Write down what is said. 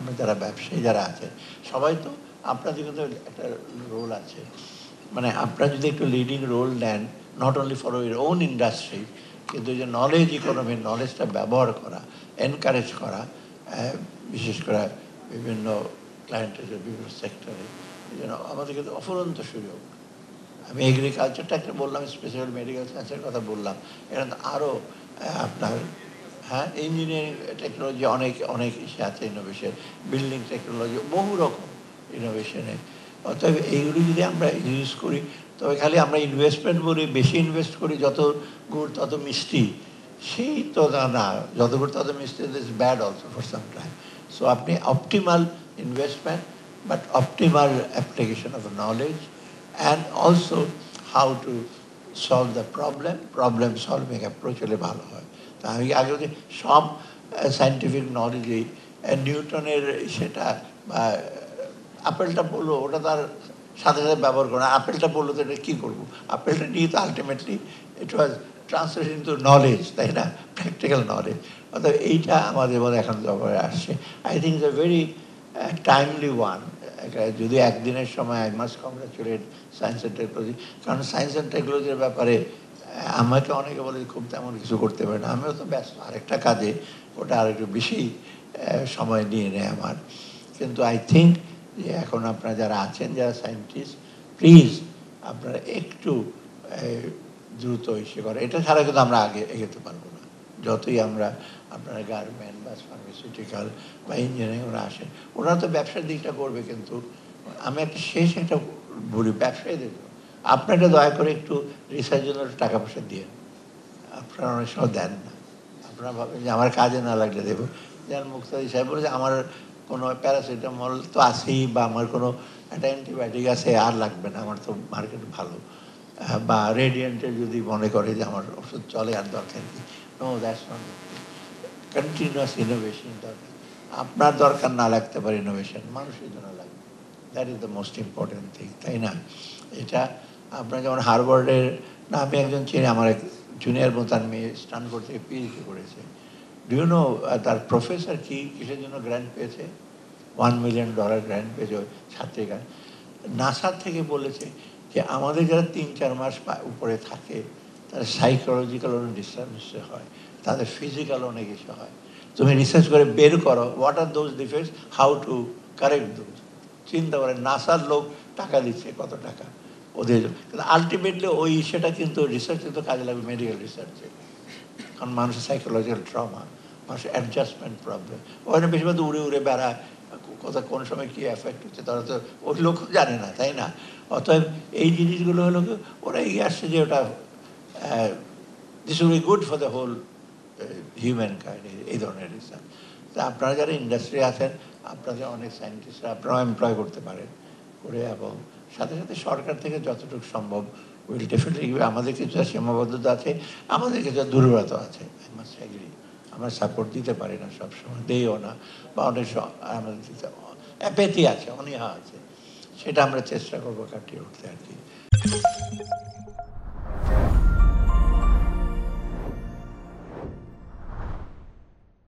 আমরা যারা ব্যবসায়ী যারা আছেন সবাই তো আপনাদের কিন্তু একটা রোল আছে, মানে আপনারা যদি একটু লিডিং রোল নেন not only for your own industry, কিন্তু যে নলেজ ইকোনমির নলেজটা ব্যবহার করা, এনকারেজ করা, বিশেষ করে বিভিন্ন ক্লায়েন্টের বিভিন্ন সেক্টরে, এই জন্য আমাদের কিন্তু অফুরন্ত সুযোগ। আমি এগ্রিকালচারটা একটা বললাম, স্পেশাল মেডিকেল সায়েন্সের কথা বললাম, এখানে আরও আপনার হ্যাঁ ইঞ্জিনিয়ারিং টেকনোলজি অনেক অনেক ইসে আছে, ইনোভেশন, বিল্ডিং টেকনোলজি, বহু রকম ইনোভেশনে। অতএব এইগুলি যদি আমরা ইউজ করি, তবে খালি আমরা ইনভেস্টমেন্ট বলি, বেশি ইনভেস্ট করি, যত গুড় তত মিষ্টি, সেই তো না, যত গুড় তত মিষ্টি is bad also for some time. So আপনি optimal investment, but optimal application of knowledge and also how to solve the problem solving approach হলে ভালো হয়। তা আমি আগে বলছি সব সায়েন্টিফিক নলেজেই নিউটনের সেটা বা আপেলটা পড়লো ওটা তার সাথে সাথে ব্যবহার করে, আপেলটা পড়লো তো এটা কী করবো, আপেলটা নিয়ে তো ultimately it was translation to knowledge, তাই না, প্র্যাকটিক্যাল নলেজ। অর্থাৎ এইটা আমাদের মধ্যে এখন ব্যবহারে আসছে। I think it's a very timely one. যদি একদিনের সময় I must congratulate science and technology, কারণ সায়েন্স অ্যান্ড টেকনোলজির ব্যাপারে আমাকে অনেকে বলে খুব তেমন কিছু করতে পারে না, আমিও তো ব্যস্ত আরেকটা কাজে, ওটা আর একটু বেশি সময় নিয়ে নেয় আমার। কিন্তু আই থিঙ্ক যে এখন আপনারা যারা আছেন, যারা সায়েন্টিস্ট, প্লিজ আপনারা একটু দ্রুত ইসে করে, এটা ছাড়া কিন্তু আমরা আগে এগোতে পারবো না। যতই আমরা আপনারা গার্মেন্ট বা ফার্মাসিউটিক্যাল বা ইঞ্জিনিয়ারিং ওরা আসেন, ওরা তো ব্যবসার দিকটা করবে, কিন্তু আমি একটা একটা বলি ব্যবসায়ীদের আপনারা দয়া করে একটু রিসার্চের জন্য টাকা পয়সা দিয়ে, আপনারা অনেক সময় দেন না। আপনারা ভাবেন যে আমার কাজে না লাগলে দেবো। যেমন মুক্তাদি সাহেব বলে যে আমার কোনো প্যারাসিটামল তো আছেই, বা আমার কোনো একটা অ্যান্টিবায়োটিক আছে, আর লাগবে না, আমার তো মার্কেট ভালো, বা রেডিয়েন্টের যদি মনে করে যে আমার ওষুধ চলে আর দরকার কি, no that's not. Continuous innovation দরকার। আপনার দরকার না লাগতে পারে ইনোভেশন, মানুষের জন্য লাগবে। That is the most important thing, তাই না? এটা আপনার যেমন হার্ভার্ডের, না আমি একজন চিনি, আমার এক জুনিয়র বোন, তার মেয়ে স্ট্যানফোর্ড থেকে পিএইচডি করেছে। ডু ইউ নো তার প্রফেসর কিসের জন্য গ্র্যান্ট পেয়েছে? $1 মিলিয়ন গ্র্যান্ট পেয়েছে ছাত্রীর কাছে। নাসার থেকে বলেছে যে আমাদের যারা 3-4 মাস উপরে থাকে তাদের সাইকোলজিক্যাল অনেক ডিস্টার্বেন্স হয়, তাদের ফিজিক্যাল অনেক কিছু হয়। তুমি রিসার্চ করে বের করো what are those defects, how to correct those. চিন্তা করেন নাসার লোক টাকা দিচ্ছে, কত টাকা ওদের, কিন্তু আলটিমেটলি ওই সেটা কিন্তু রিসার্চে তো কাজে লাগবে, মেডিকেল রিসার্চে। কারণ মানুষের সাইকোলজিক্যাল ট্রমা, মানুষের অ্যাডজাস্টমেন্ট প্রবলেম, ওখানে বেশিরভাগ উড়ে উড়ে বেড়ায়, কোথায় কোন সময় কী এফেক্ট হচ্ছে তারা তো ওই লোক জানে না, তাই না? অতএব এই জিনিসগুলো হলো ওরা এগিয়ে আসছে যে ওটা this will be good for the whole humankind, এই ধরনের রিসার্চ। তা আপনারা যারা ইন্ডাস্ট্রি আছেন, আপনাদের অনেক সায়েন্টিস্টরা আপনারাও এমপ্লয় করতে পারেন করে, এবং সাথে সাথে সরকার থেকে যতটুকু সম্ভব উইল ডেফিনেটলি, আমাদের কিছু সীমাবদ্ধতা আছে, আমাদের কিছু দুর্বলতা আছে, আই মাস্ট এগ্রি। আমরা সাপোর্ট দিতে পারি না সবসময়, দেইও না, বা অনেক আমাদের দিতে অ্যাপেথি আছে, অনীহা আছে, সেটা আমরা চেষ্টা করবো কাটিয়ে উঠতে আর কি।